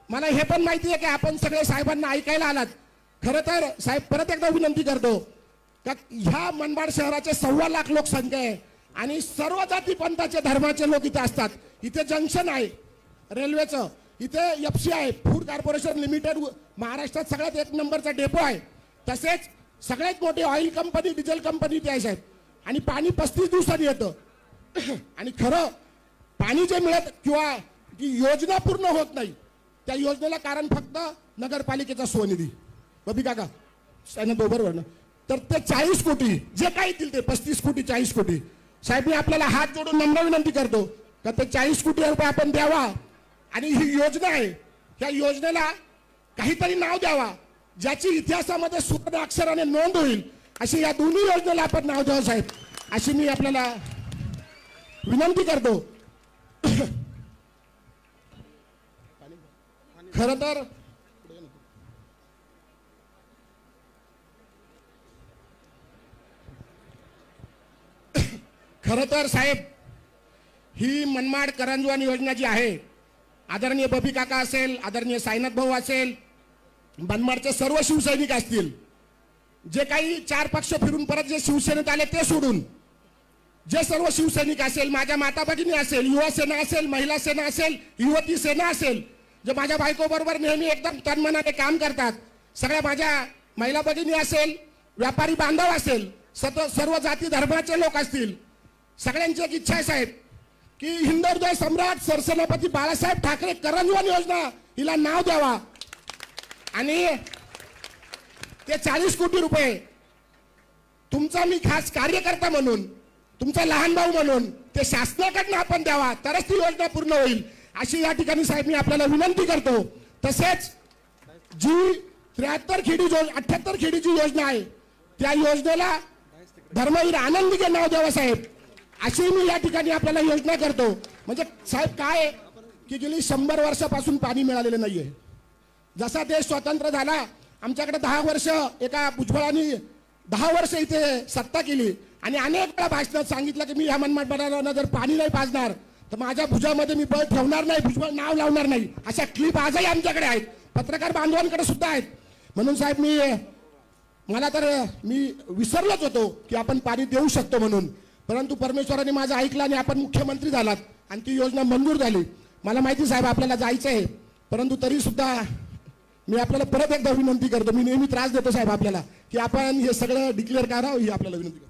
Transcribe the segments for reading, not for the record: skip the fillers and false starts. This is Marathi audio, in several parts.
मला हे पण माहिती आहे की आपण सगळे साहेबांना ऐकायला आलात। खरं तर साहेब परत एकदा विनंती करतो का ह्या मनमाड शहराचे 1.25 लाख लोकसंख्या आहे आणि सर्व जाती पंथाचे धर्माचे लोक इथे असतात। इथे जंक्शन आहे रेल्वेचं, इथे एफसी आहे, फूड कॉर्पोरेशन लिमिटेड महाराष्ट्रात सगळ्यात एक नंबरचा डेपो आहे, तसेच सगळ्यात मोठी ऑइल कंपनी डिझेल कंपनी इथे आहे साहेब। आणि पाणी 35 दिवसांनी येतं आणि खरं पाणी जे मिळत किंवा जी योजना पूर्ण होत नाही त्या योजनेला कारण फक्त नगरपालिकेचा स्वनिधी। बबी काका साहेब बरोबर ना, तर ते 40 कोटी जे काही येतील ते 35 कोटी 40 कोटी साहेब मी आपल्याला हात जोडून नम्र विनंती करतो का ते 40 कोटी रुपये आपण द्यावा आणि ही योजना आहे त्या योजनेला काहीतरी नाव द्यावा ज्याची इतिहासामध्ये सुवर्ण अक्षराने नोंद होईल अशी या दोन्ही योजनेला आपण नाव द्यावं साहेब, अशी मी आपल्याला विनंती करतो। खरं तर साहेब ही मनमाड करंजवान योजना जी आहे आदरणीय बबी काका असेल, आदरणीय साईनाथ भाऊ असेल, मनमाडचे सर्व शिवसैनिक असतील, जे काही 4 पक्ष फिरून परत जे शिवसेनेत आले ते सोडून जे सर्व शिवसैनिक असेल, माझ्या माता भगिनी असेल, युवा सेना असेल, महिला सेना असेल, युवती सेना असेल, जे माझ्या बायको बरोबर नेहमी एकदम तन्मनाने काम करतात, सगळ्या माझ्या महिला भगिनी असेल, व्यापारी बांधव असेल, सर्व जाती धर्माचे लोक असतील, सगळ्यांची एक इच्छा आहे साहेब की हिंदुहृदय सम्राट सरसेनापती बाळासाहेब ठाकरे करंजवान योजना हिला नाव द्यावा आणि ते 40 कोटी रुपये तुमचा मी खास कार्यकर्ता म्हणून, तुमचा लहान भाऊ म्हणून ते शासनाकडून आपण द्यावा, तरच ती योजना पूर्ण होईल अशी या ठिकाणी साहेब मी आपल्याला विनंती करतो। तसेच जी 73 खेडी 78 खेडीची योजना आहे त्या योजनेला धर्मवीर आनंद दिघे नाव द्यावं साहेब, अशी मी या ठिकाणी आपल्याला योजना करतो। म्हणजे साहेब काय की गेली 100 वर्षापासून पाणी मिळालेलं नाहीये। जसा देश स्वतंत्र झाला आमच्याकडे 10 वर्ष एका भुजबळांनी 10 वर्ष इथे सत्ता केली आणि अनेक वेळा भाषणात सांगितलं की मी ह्या मनमाड जर पाणी नाही पाजणार तर माझ्या भुजामध्ये मी बळ ठेवणार नाही, भुजबळ नाव लावणार नाही, अशा क्लिप आजही आमच्याकडे आहेत, पत्रकार बांधवांकडे सुद्धा आहेत। म्हणून साहेब मला तर मी विसरलोच होतो की आपण पाणी देऊ शकतो म्हणून, परंतु परमेश्वराने माझं ऐकलं आणि आपण मुख्यमंत्री झालात आणि ती योजना मंजूर झाली। मला माहिती साहेब आपल्याला जायचं आहे, परंतु तरी सुद्धा मी आपल्याला परत एकदा विनंती करतो, मी नेहमी त्रास देतो साहेब आपल्याला की आपण हे सगळं डिक्लेअर करावं ही आपल्याला विनंती करतो।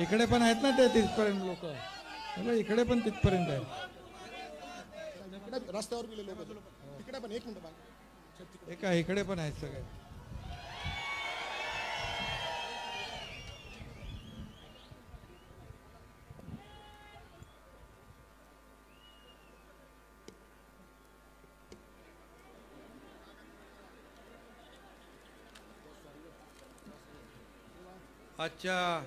इकडे पण आहेत ना ते तिथपर्यंत लोक, इकडे पण तिथपर्यंत आहे, रस्त्यावर गेले लोक तिकडे पण 1 मिनिट एका इकडे पण आहेत सगळे। अच्छा,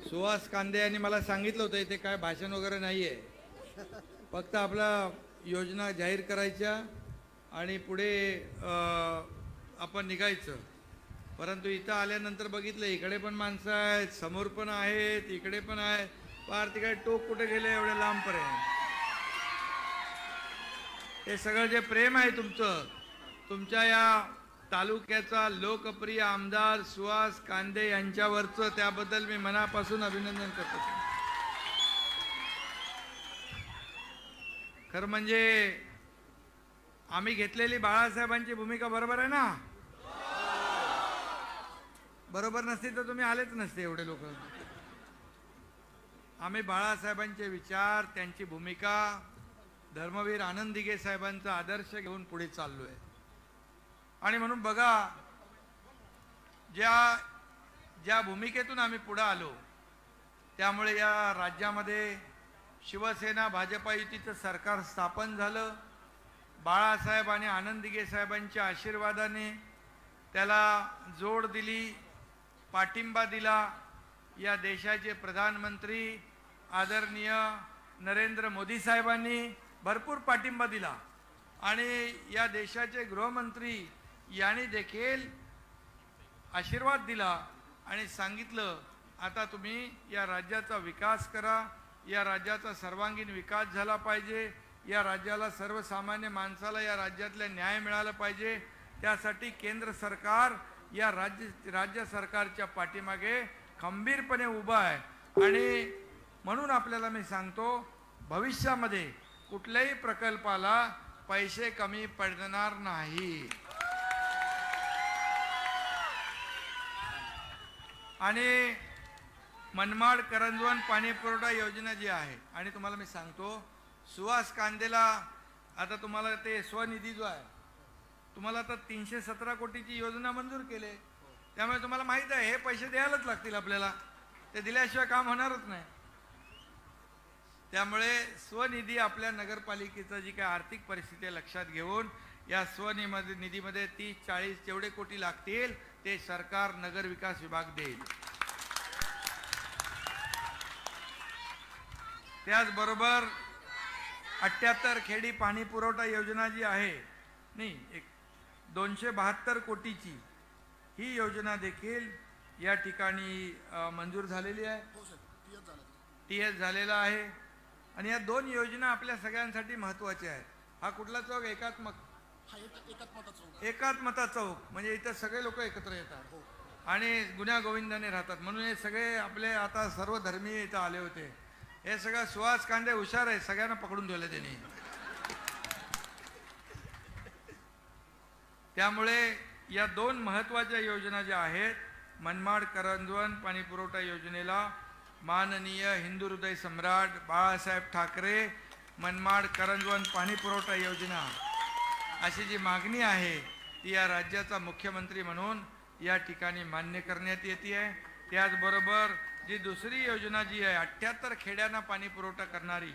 सुहास कांदे यांनी मला सांगितलं होतं इथे काय भाषण वगैरे नाहीये, फक्त आपला योजना जाहीर करायच्या आणि पुढे आपण निघायचं। परंतु इथं आल्यानंतर बघितलं इकडे पण माणसं आहेत, समोर पण आहेत, इकडे पण आहेत, पार तिकडे टोक कुठे गेले एवढ्या लांबपर्यंत। हे सगळं जे प्रेम आहे तुमचं, तुमच्या या तालुक्याचा लोकप्रिय आमदार सुहास कांदे यांच्यावरचं, त्याबद्दल मी मनापासून अभिनंदन करतो। खरं म्हणजे आम्ही घेतलेली बाळासाहेबांची भूमिका बरोबर आहे ना? बरोबर नसती तर तुम्ही आलेच नसते एवढे लोक। आम्ही बाळासाहेबांचे विचार, त्यांची भूमिका, धर्मवीर आनंद दिघे साहेबांचा आदर्श घेऊन पुढे चाललोय। आणि म्हणून बघा ज्या भूमिकेतून आम्ही पुढे आलो त्यामुळे या राज्यामध्ये शिवसेना भाजपा युतीचं सरकार स्थापन झालं। बाळासाहेब आणि आनंद दिघे साहेबांच्या आशीर्वादाने त्याला जोड दिली, पाठिंबा दिला। या देशाचे प्रधानमंत्री आदरणीय नरेंद्र मोदी साहेबांनी भरपूर पाठिंबा दिला आणि या देशाचे गृहमंत्री यांनी देखील आशीर्वाद दिला आणि सांगितलं आता तुम्ही या राज्याचा विकास करा, या राज्याचा सर्वांगीण विकास झाला पाहिजे, या राज्याला सर्वसामान्य माणसाला या राज्यातल्या न्याय मिळाला पाहिजे, त्यासाठी केंद्र सरकार या राज्य सरकारच्या पाठीमागे खंबीरपणे उभं आहे. आणि म्हणून आपल्याला मी सांगतो भविष्यामध्ये कुठल्याही प्रकल्पाला पैसे कमी पडणार नाही. आणि मनमाड करंजवन पाणी पुरवठा योजना जी आहे, आणि तुम्हाला मी सांगतो सुहास कांदेला आता तुम्हाला ते स्वनिधी जो आहे तुम्हाला आता 317 कोटीची योजना मंजूर केले, त्यामुळे तुम्हाला माहित आहे हे पैसे द्यायलाच लागतील आपल्याला, ते दिल्याशिवाय काम होणारच नाही. त्यामुळे स्वनिधी आपल्या नगरपालिकेचा जी काही आर्थिक परिस्थिती लक्षात घेऊन या स्वनिधीमध्ये 30-40 जेवढे कोटी लागतील ते सरकार नगर विकास विभाग देईल. त्याचबरोबर 78 खेडी पाणी पुरवठा योजना जी आहे नाही 272 कोटीची ही योजना देखील या ठिकाणी मंजूर झालेली आहे, TS झालेला आहे. आणि या दोन योजना आपल्या सगळ्यांसाठी महत्त्वाच्या आहेत. हा कुठला चौक? एकात्मता चौक, म्हणजे इथं सगळे लोक एकत्र येतात आणि गुण्या गोविंदाने राहतात, म्हणून हे सगळे आपले आता सर्व धर्मीय इथं आले होते. हे सगळं सुहास कांदे हुशार आहे, सगळ्यांना पकडून ठेवलं त्यांनी. त्यामुळे या दोन महत्त्वाच्या योजना ज्या आहेत मनमाड करंजवन पाणी पुरवठा योजनेला माननीय हिंदू हृदय सम्राट बाळासाहेब ठाकरे मनमाड करंजवन पाणी पुरवठा योजना अशी जी मागणी आहे ती या राज्याचा मुख्यमंत्री म्हणून या ठिकाणी मान्य करण्यात येते आहे. त्याचबरोबर जी दुसरी योजना जी आहे 78 खेड्यांना पाणी पुरवठा करणारी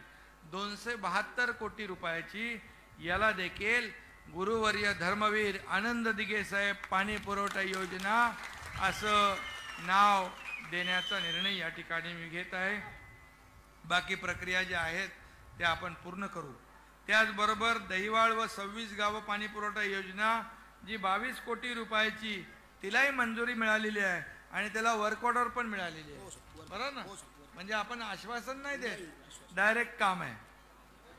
272 कोटी रुपयाची, याला देखील गुरुवर्य धर्मवीर आनंद दिघे साहेब पाणी पुरवठा योजना असं नाव देण्याचा निर्णय या ठिकाणी मी घेत आहे. बाकी प्रक्रिया ज्या आहेत त्या आपण पूर्ण करू. त्याचबरोबर दहिवाळ व 26 गावं पाणी पुरवठा योजना जी 22 कोटी रुपयाची तिलाही मंजुरी मिळालेली आहे आणि त्याला वर्क ऑर्डर पण मिळालेली आहे. बरोबर ना? म्हणजे आपण आश्वासन नाही देत, डायरेक्ट काम आहे.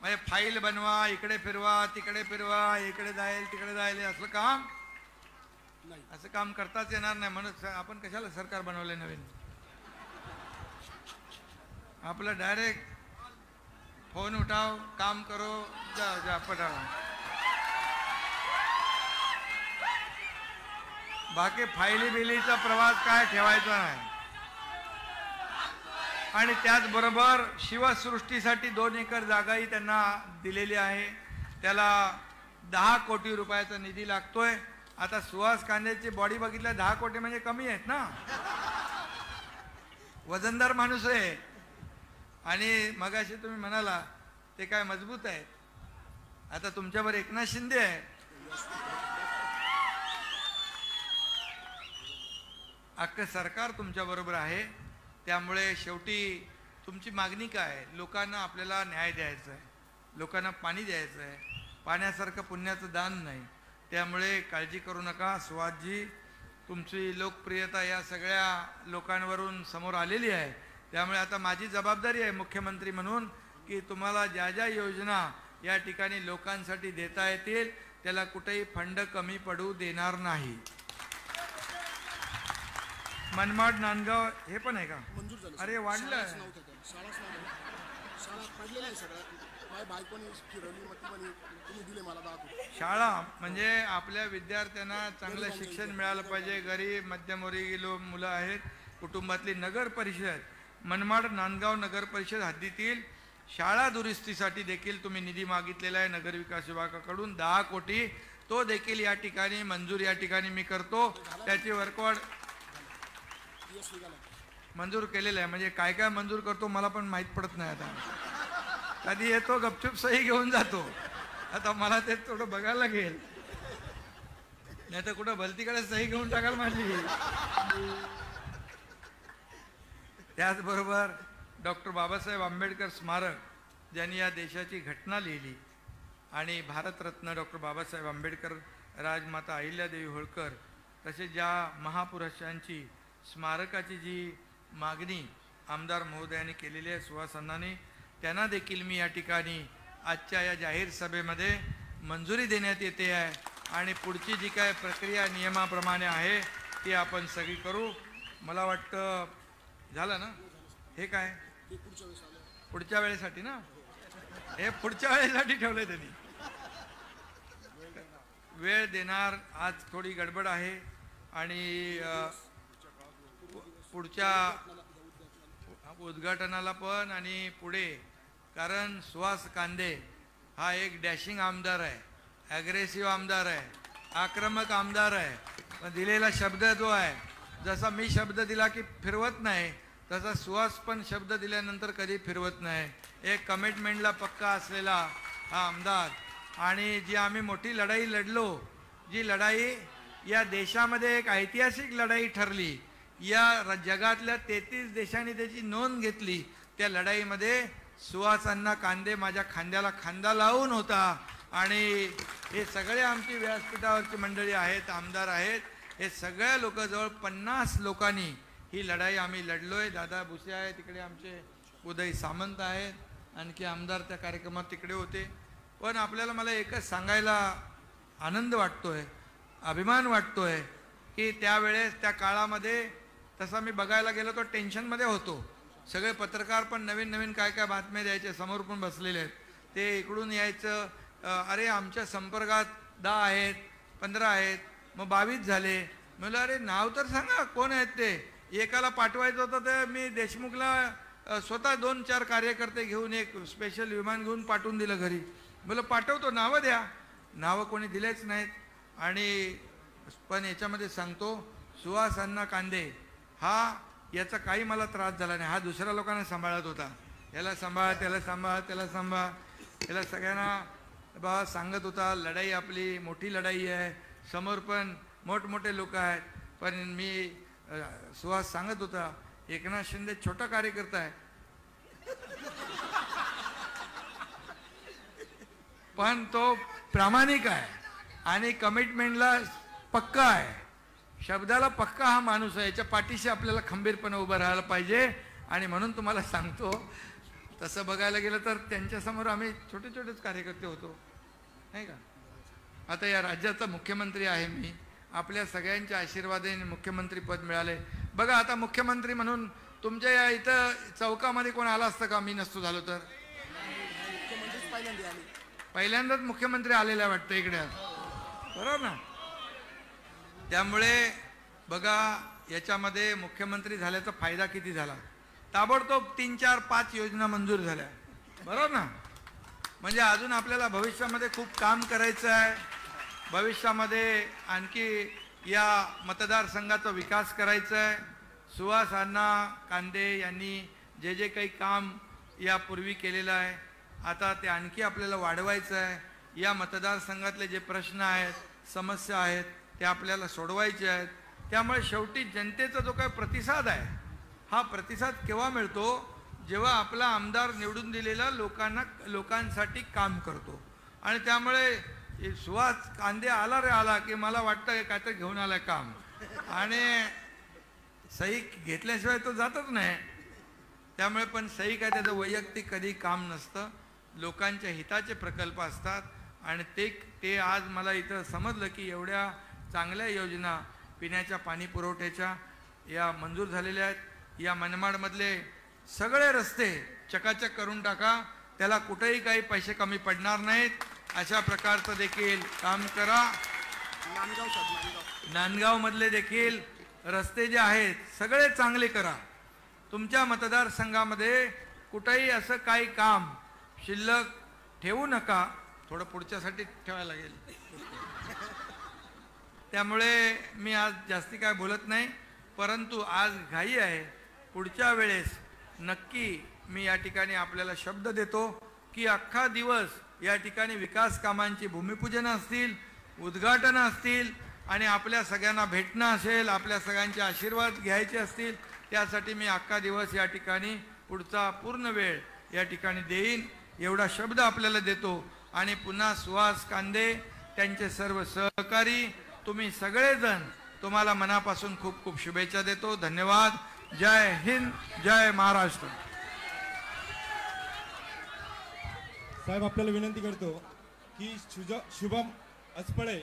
म्हणजे फाईल बनवा, इकडे फिरवा, तिकडे फिरवा, इकडे जाईल तिकडे जाईल असलं काम नाही, असं काम करताच येणार नाही. म्हणून आपण कशाला सरकार बनवले नवीन? आपलं डायरेक्ट फोन उठाव, काम करो, जा पटाव. बाकी फायली बिलीचा प्रवास काय ठेवायचा नाही. आणि त्याचबरोबर शिवसृष्टीसाठी 2 एकर जागाही त्यांना दिलेली आहे, त्याला 10 कोटी रुपयाचा निधी लागतोय. आता सुहास कांद्याची बॉडी बघितल्या 10 कोटी म्हणजे कमी आहेत ना, वजनदार माणूस आहे. आणि मगाशी तुम्ही म्हणाला ते काय मजबूत आहेत. आता तुमच्यावर एकनाथ शिंदे आहे, अख्खं सरकार तुमच्या बरोबर आहे. त्यामुळे शेवटी तुमची मागणी काय आहे? लोकांना आपल्याला न्याय द्यायचा आहे, लोकांना पाणी द्यायचं आहे. पाण्यासारखं पुण्याचं दान नाही. त्यामुळे काळजी करू नका. सुहासजी, तुमची लोकप्रियता या सगळ्या लोकांवरून समोर आलेली आहे. त्यामुळे आता माझी जबाबदारी आहे मुख्यमंत्री म्हणून की तुम्हाला ज्या ज्या योजना या ठिकाणी लोकांसाठी देता येतील त्याला कुठेही फंड कमी पडू देणार नाही. मनमाड नांदगाव हे पण आहे का? मंजूर झालं. अरे वाढलं. शाळा म्हणजे आपल्या विद्यार्थ्यांना चांगलं शिक्षण मिळालं पाहिजे. गरीब मध्यमवर्गीय मुलं आहेत कुटुंबातली. नगर परिषद मनमाड नांदगाव नगर परिषद हद्दीतील शाळा दुरुस्तीसाठी देखील तुम्ही निधी मागितलेला आहे नगर विकास विभागाकडून 10 कोटी. तो देखील या ठिकाणी मंजूर या ठिकाणी मी करतो. त्याची वर्कआउट मंजूर केलेलं आहे. म्हणजे काय काय मंजूर करतो मला पण माहीत पडत नाही. आता कधी येतो गपचूप सही घेऊन जातो. आता मला ते थोडं बघायला लागेल, नाही तर कुठं भलतीकडे सही घेऊन टाकाल माझी. त्याचबरोबर डॉक्टर बाबासाहेब आंबेडकर स्मारक ज्यांनी या देशाची घटना लिहिली आणि भारतरत्न डॉक्टर बाबासाहेब आंबेडकर, राजमाता अहिल्यादेवी होळकर तसेच ज्या महापुरुषांची स्मारकाची जी मागणी आमदार महोदयांनी केलेली आहे सुहास अण्णांनी, त्यांना देखील मी या ठिकाणी आजच्या या जाहीर सभेमध्ये मंजुरी देण्यात येते आहे आणि पुढची जी काय प्रक्रिया नियमाप्रमाणे आहे ती आपण सगळी करू. मला वाटतं झालं ना. हे काय पुढच्या वेळेसाठी ना, हे पुढच्या वेळेसाठी ठेवलंय त्यांनी. वेळ देणार. आज थोडी गडबड आहे आणि पुढच्या उद्घाटनाला पण आणि पुढे, कारण सुहास कांदे हा एक डॅशिंग आमदार आहे, ॲग्रेसिव्ह आमदार आहे, आक्रमक आमदार आहे. पण दिलेला शब्द जो आहे, जसा मी शब्द दिला की फिरवत नाही, तसा सुहास पण शब्द दिल्यानंतर कधी फिरवत नाही. एक कमिटमेंटला पक्का असलेला हा आमदार. आणि जी आम्ही मोठी लढाई लढलो, जी लढाई या देशामध्ये एक ऐतिहासिक लढाई ठरली, या जगातल्या 33 देशांनी त्याची नोंद घेतली, त्या लढाईमध्ये सुहास अण्णा कांदे माझ्या खांद्याला खांदा लावून होता. आणि हे सगळे आमची व्यासपीठावरची मंडळी आहेत, आमदार आहेत, हे सगळ्या लोक, जवळ 50 लोकांनी ही लढाई आम्ही लढलोय. दादा भुसे आहे तिकडे, आमचे उदय सामंत आहेत, आणखी आमदार त्या कार्यक्रमात तिकडे होते. पण आपल्याला मला एकच सांगायला आनंद वाटतोय, अभिमान वाटतोय की त्यावेळेस त्या काळामध्ये तसा मी बघायला गेलो तर टेन्शनमध्ये होतो. सगळे पत्रकार पण नवीन नवीन काय काय बातम्या द्यायचे, समोर पण बसलेले आहेत, ते इकडून यायचं, अरे आमच्या संपर्कात 10 आहेत, 15 आहेत, मग 22 झाले. म्हणलं अरे नाव तर सांगा कोण आहेत ते. एकाला पाठवायचं होतं तर मी देशमुखला स्वतः 2-4 कार्यकर्ते घेऊन एक स्पेशल विमान घेऊन पाठवून दिलं घरी. म्हणलं पाठवतो, नावं द्या. नावं कोणी दिलेच नाहीत. आणि पण याच्यामध्ये सांगतो, सुहास अण्णा कांदे हा, याचा काही मला त्रास झाला नाही. हा दुसऱ्या लोकांना सांभाळत होता, याला सांभाळ, त्याला सांभाळ, त्याला सांभाळ, याला सगळ्यांना बा सांगत होता. लढाई आपली मोठी लढाई आहे, समोर पण मोठमोठे लोक आहेत. पण मी सुहास सांगत होता, एकनाथ शिंदे छोटा कार्यकर्ता आहे, पण तो प्रामाणिक आहे आणि कमिटमेंटला पक्का आहे, शब्दाला पक्का हा माणूस आहे. याच्या पाठीशी आपल्याला खंबीरपणे उभं राहायला पाहिजे. आणि म्हणून तुम्हाला सांगतो, तसं बघायला गेलं तर त्यांच्यासमोर आम्ही छोटे छोटेच कार्यकर्ते होतो, नाही का. आता या राज्याचा मुख्यमंत्री आहे मी, आपल्या सगळ्यांच्या आशीर्वादाने मुख्यमंत्री पद मिळाले. बघा आता मुख्यमंत्री म्हणून तुमच्या या इथं चौकामध्ये कोण आला असतं का, मी नसतो झालो तर? पहिल्यांदाच मुख्यमंत्री आलेला वाटतं इकडे, बरोबर ना. त्यामुळे बघा याच्यामध्ये मुख्यमंत्री झाल्याचा फायदा किती झाला. ताबडतोब 3, 4, 5 योजना मंजूर झाल्या, बरोबर ना. म्हणजे अजून आपल्याला भविष्यामध्ये खूप काम करायचं आहे. भविष्यामध्ये आणखी या मतदारसंघाचा विकास करायचा आहे. सुहास अण्णा कांदे यांनी जे जे काही काम यापूर्वी केलेलं आहे, आता ते आणखी आपल्याला वाढवायचं आहे. या मतदारसंघातले जे प्रश्न आहेत, समस्या आहेत, ते आपल्याला सोडवायचे आहेत. त्यामुळे शेवटी जनतेचा जो काही प्रतिसाद आहे, हा प्रतिसाद केव्हा मिळतो, जेव्हा आपला आमदार निवडून दिलेला लोकांसाठी काम करतो. आणि त्यामुळे सुहास कांदे आला रे आला की मला वाटतं काहीतरी घेऊन आलाय काम, आणि सही घेतल्याशिवाय तो जातच नाही. त्यामुळे पण सही काय त्याचं वैयक्तिक कधी काम नसतं, लोकांच्या हिताचे प्रकल्प असतात. आणि ते आज मला इथं समजलं की एवढ्या चांगल्या योजना पिण्याच्या पाणी पुरवठ्याच्या या मंजूर झालेल्या आहेत. या मनमाडमधले सगळे रस्ते चकाचक करून टाका, त्याला कुठेही काही पैसे कमी पडणार नाहीत, अशा प्रकारचं देखील काम करा. नांदगावमधले देखील रस्ते जे आहेत सगळे चांगले करा. तुमच्या मतदारसंघामध्ये कुठेही असं काही काम शिल्लक ठेवू नका. थोडं पुढच्यासाठी ठेवायला लागेल. त्यामुळे मी आज जास्ती काय बोलत नाही, परंतु आज घाई आहे. पुढच्या वेळेस नक्की मी या ठिकाणी आपल्याला शब्द देतो की अख्खा दिवस या ठिकाणी विकास कामांची भूमिपूजन असतील, उद्घाटन असतील, आणि आपल्या सगळ्यांना भेटणं असेल, आपल्या सगळ्यांचे आशीर्वाद घ्यायचे असतील, त्यासाठी मी अख्खा दिवस या ठिकाणी पुढचा पूर्ण वेळ या ठिकाणी देईन, एवढा शब्द आपल्याला देतो. आणि पुन्हा सुहास कांदे त्यांचे सर्व सहकारी, तुम्ही सगळेजण, तुम्हाला मनापासून खूप खूप शुभेच्छा देतो. धन्यवाद. जय हिंद, जय महाराष्ट्र. साहेब आपल्याला विनंती करतो की शुभम असपळे